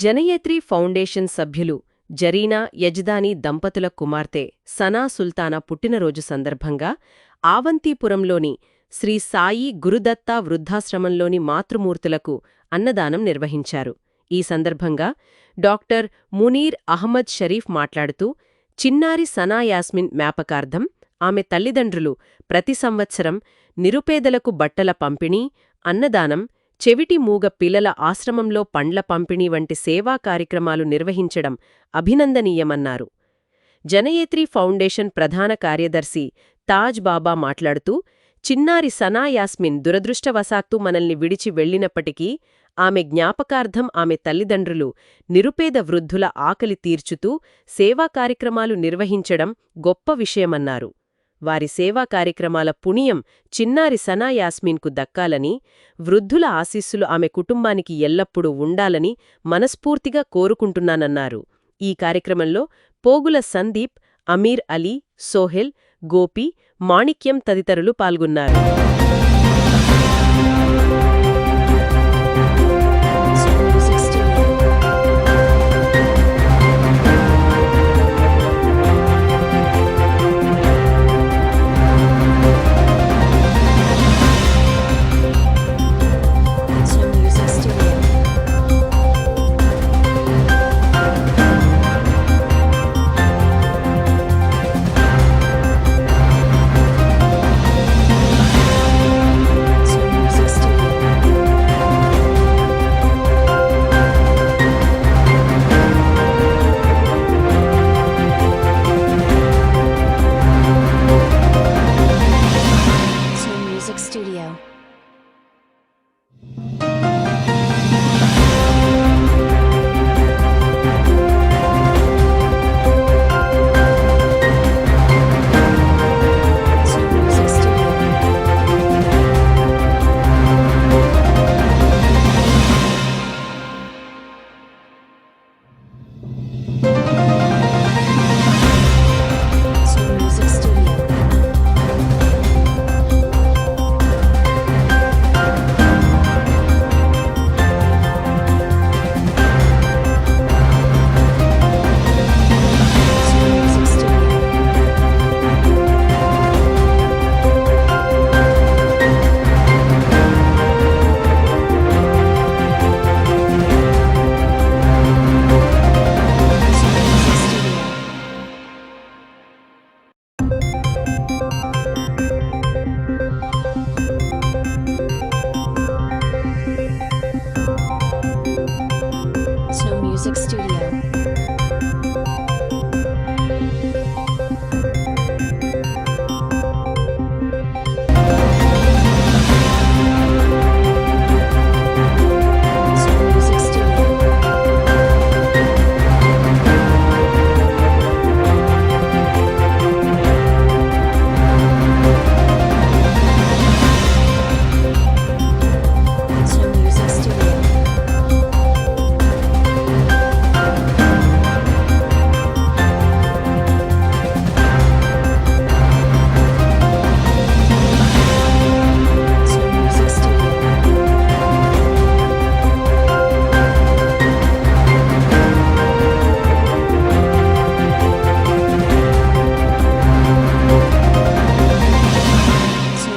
జనయేత్రి foundation సభ్యులు జరీనా యజ్దానీ దంపతుల కుమార్తె సనా సుల్తానా పుట్టినరోజు సందర్భంగా ఆవంతీపురంలోని శ్రీ సాయి గురుదత్త వృద్ధాశ్రమంలోని మాతృమూర్తులకు అన్నదానం నిర్వహించారు. ఈ సందర్భంగా డాక్టర్ మునీర్ అహ్మద్ షరీఫ్ మాట్లాడుతూ, చిన్నారి సనా యాస్మిన్ జ్ఞాపకార్థం ఆమె తల్లిదండ్రులు ప్రతి సంవత్సరం నిరుపేదలకు బట్టల పంపిణీ, అన్నదానం, చెవిటి మూగ పిల్లల ఆశ్రమంలో పండ్ల పంపిణీ వంటి సేవా కార్యక్రమాలు నిర్వహించడం అభినందనీయమన్నారు. జనయేత్రి ఫౌండేషన్ ప్రధాన కార్యదర్శి తాజ్ బాబా మాట్లాడుతూ, చిన్నారి సనా యాస్మిన్ దురదృష్టవశాత్తు మనల్ని విడిచి వెళ్లినప్పటికీ ఆమె జ్ఞాపకార్థం ఆమె తల్లిదండ్రులు నిరుపేద వృద్ధుల ఆకలి తీర్చుతూ సేవా కార్యక్రమాలు నిర్వహించడం గొప్ప విషయమన్నారు. వారి సేవా కార్యక్రమాల పుణ్యం చిన్నారి సనా యాస్మిన్కు దక్కాలని, వృద్ధుల ఆశీస్సులు ఆమె కుటుంబానికి ఎల్లప్పుడూ ఉండాలని మనస్ఫూర్తిగా కోరుకుంటున్నానన్నారు. ఈ కార్యక్రమంలో పోగుల సందీప్, అమీర్ అలీ, సోహెల్, గోపి, మాణిక్యం తదితరులు పాల్గొన్నారు. Studio.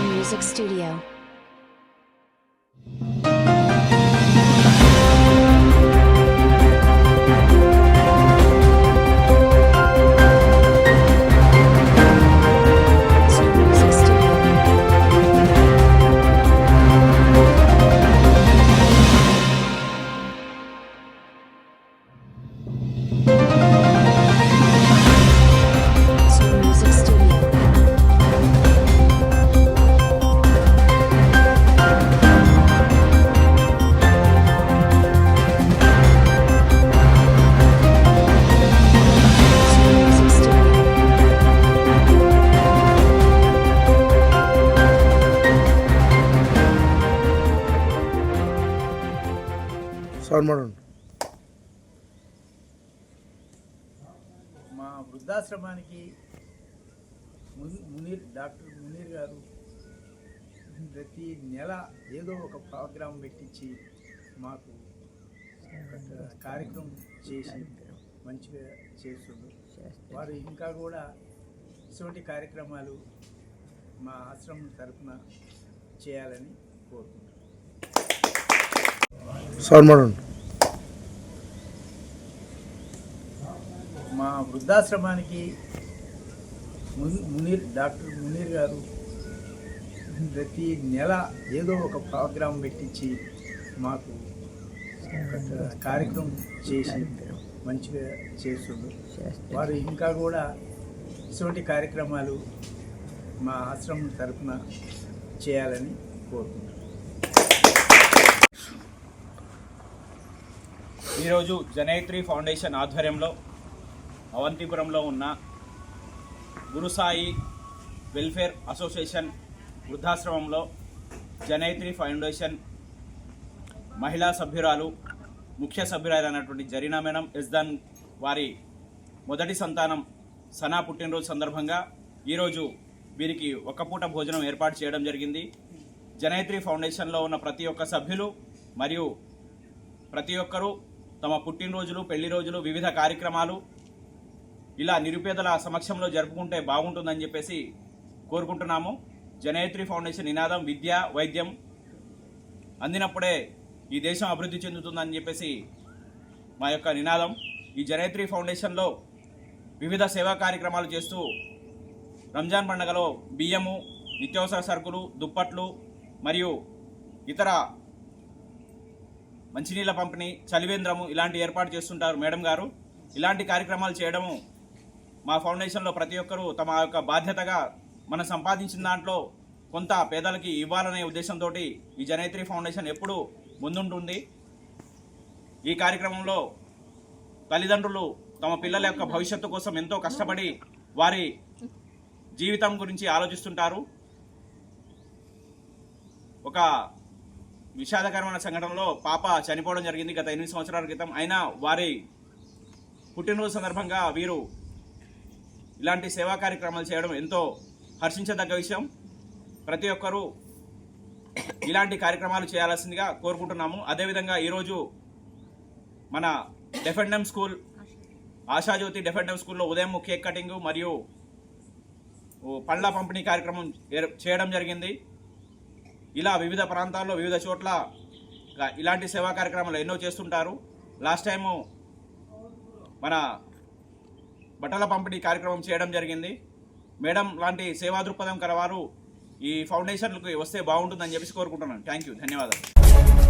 Music Studio. మా వృద్ధాశ్రమానికి డాక్టర్ మునీర్ గారు ప్రతి నెల ఏదో ఒక ప్రోగ్రాం పెట్టించి మాకు ఒక కార్యక్రమం చేసి మంచిగా చేస్తుండ్రు. వారు ఇంకా కూడా ఇటువంటి కార్యక్రమాలు మా ఆశ్రమం తరఫున చేయాలని కోరుకుంటున్నాను. మా వృద్ధాశ్రమానికి డాక్టర్ మునీర్ గారు ప్రతి నెల ఏదో ఒక ప్రోగ్రాం పెట్టించి మాకు ఒక కార్యక్రమం చేసి మంచిగా చేస్తుండ్రు. వారు ఇంకా కూడా ఇటువంటి కార్యక్రమాలు మా ఆశ్రమం తరఫున చేయాలని కోరుకుంటున్నాను. ఈరోజు జనైత్రి ఫౌండేషన్ ఆధ్వర్యంలో అవంతిపురంలో ఉన్న గురుసాయి వెల్ఫేర్ అసోసియేషన్ వృద్ధాశ్రమంలో జనైత్రి ఫౌండేషన్ మహిళా సభ్యురాలు ముఖ్య సభ్యురాలైనటువంటి జరీనా మేడం ఎస్దాన్ వారి మొదటి సంతానం సనా పుట్టినరోజు సందర్భంగా ఈరోజు వీరికి ఒక పూట భోజనం ఏర్పాటు చేయడం జరిగింది. జనైత్రి ఫౌండేషన్లో ఉన్న ప్రతి ఒక్క సభ్యులు మరియు ప్రతి ఒక్కరూ తమ పుట్టినరోజులు, పెళ్లి రోజులు, వివిధ కార్యక్రమాలు ఇలా నిరుపేదల సమక్షంలో జరుపుకుంటే బాగుంటుందని చెప్పేసి కోరుకుంటున్నాము. జనైత్రి ఫౌండేషన్ నినాదం విద్య, వైద్యం అందినప్పుడే ఈ దేశం అభివృద్ధి చెందుతుందని చెప్పేసి మా యొక్క నినాదం. ఈ జనైత్రి ఫౌండేషన్లో వివిధ సేవా కార్యక్రమాలు చేస్తూ రంజాన్ పండుగలో బియ్యము, నిత్యావసర సరుకులు, దుప్పట్లు మరియు ఇతర మంచినీళ్ళ పంపిణీ, చలివేంద్రము ఇలాంటి ఏర్పాటు చేస్తుంటారు మేడం గారు. ఇలాంటి కార్యక్రమాలు చేయడము మా ఫౌండేషన్లో ప్రతి ఒక్కరూ తమ యొక్క బాధ్యతగా మనం సంపాదించిన దాంట్లో కొంత పేదలకి ఇవ్వాలనే ఉద్దేశంతో ఈ జనైత్రి ఫౌండేషన్ ఎప్పుడూ ముందుంటుంది. ఈ కార్యక్రమంలో తల్లిదండ్రులు తమ పిల్లల యొక్క భవిష్యత్తు కోసం ఎంతో కష్టపడి వారి జీవితం గురించి ఆలోచిస్తుంటారు. ఒక విషాదకరమైన సంఘటనలో పాప చనిపోవడం జరిగింది గత 8 సంవత్సరాల క్రితం. అయినా వారి పుట్టినరోజు సందర్భంగా వీరు ఇలాంటి సేవా కార్యక్రమాలు చేయడం ఎంతో హర్షించదగ్గ విషయం. ప్రతి ఒక్కరూ ఇలాంటి కార్యక్రమాలు చేయాల్సిందిగా కోరుకుంటున్నాము. అదేవిధంగా ఈరోజు మన డెఫెండమ్ స్కూల్, ఆశాజ్యోతి డెఫెండమ్ స్కూల్లో ఉదయం కేక్ కటింగ్ మరియు పళ్ళ పంపిణీ కార్యక్రమం చేయడం జరిగింది. ఇలా వివిధ ప్రాంతాల్లో వివిధ చోట్ల ఇలాంటి సేవా కార్యక్రమాలు ఎన్నో చేస్తుంటారు. లాస్ట్ టైము మన బట్టల పంపిణీ కార్యక్రమం చేయడం జరిగింది. మేడం లాంటి సేవా దృక్పథం కలవారు ఈ ఫౌండేషన్లకు వస్తే బాగుంటుందని చెప్పేసి కోరుకుంటున్నాను. థ్యాంక్ యూ, ధన్యవాదాలు.